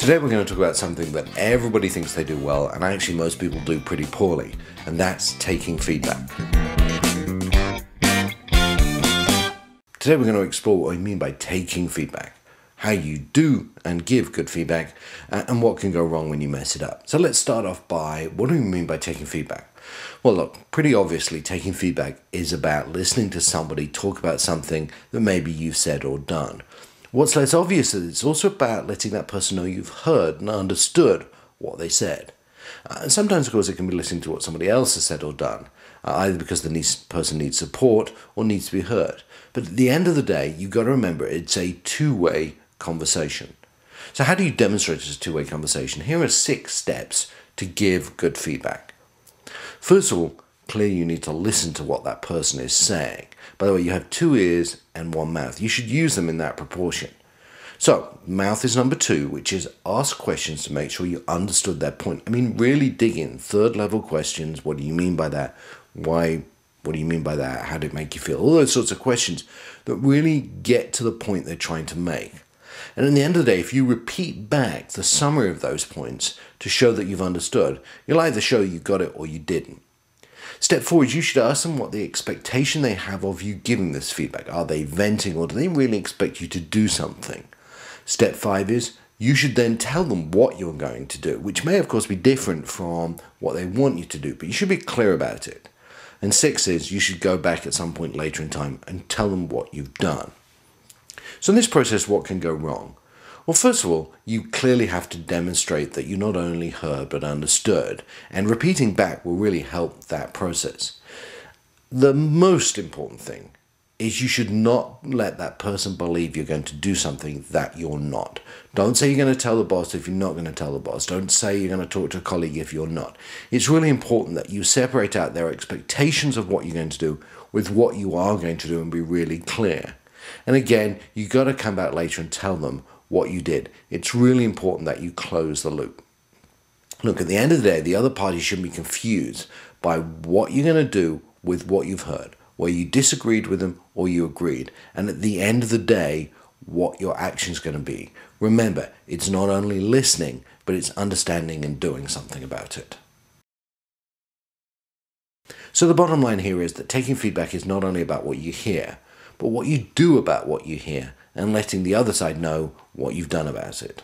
Today we're going to talk about something that everybody thinks they do well, and actually most people do pretty poorly, and that's taking feedback. Today we're going to explore what I mean by taking feedback, how you do and give good feedback, and what can go wrong when you mess it up. So let's start off by, what do we mean by taking feedback? Well, look, pretty obviously taking feedback is about listening to somebody talk about something that maybe you've said or done. What's less obvious is it's also about letting that person know you've heard and understood what they said. And sometimes, of course, it can be listening to what somebody else has said or done, either because the person needs support or needs to be heard. But at the end of the day, you've got to remember it's a two-way conversation. So how do you demonstrate it's a two-way conversation? Here are 6 steps to give good feedback. First of all, clearly you need to listen to what that person is saying. By the way, you have 2 ears and 1 mouth. You should use them in that proportion. So, mouth is number 2, which is ask questions to make sure you understood their point. I mean, really dig in. 3rd level questions. What do you mean by that? Why? What do you mean by that? How did it make you feel? All those sorts of questions that really get to the point they're trying to make. And in the end of the day, if you repeat back the summary of those points to show that you've understood, you'll either show you got it or you didn't. Step 4 is you should ask them what the expectation they have of you giving this feedback. Are they venting, or do they really expect you to do something? Step 5 is you should then tell them what you're going to do, which may of course be different from what they want you to do, but you should be clear about it. And 6 is you should go back at some point later in time and tell them what you've done. So in this process, what can go wrong? Well, first of all, you clearly have to demonstrate that you not only heard but understood, and repeating back will really help that process. The most important thing is you should not let that person believe you're going to do something that you're not. Don't say you're going to tell the boss if you're not going to tell the boss. Don't say you're going to talk to a colleague if you're not. It's really important that you separate out their expectations of what you're going to do with what you are going to do and be really clear. And again, you've got to come back later and tell them what you did. It's really important that you close the loop. Look, at the end of the day, the other party shouldn't be confused by what you're going to do with what you've heard, where you disagreed with them or you agreed. And at the end of the day, what your action is going to be. Remember, it's not only listening, but it's understanding and doing something about it. So the bottom line here is that taking feedback is not only about what you hear, but what you do about what you hear, and letting the other side know what you've done about it.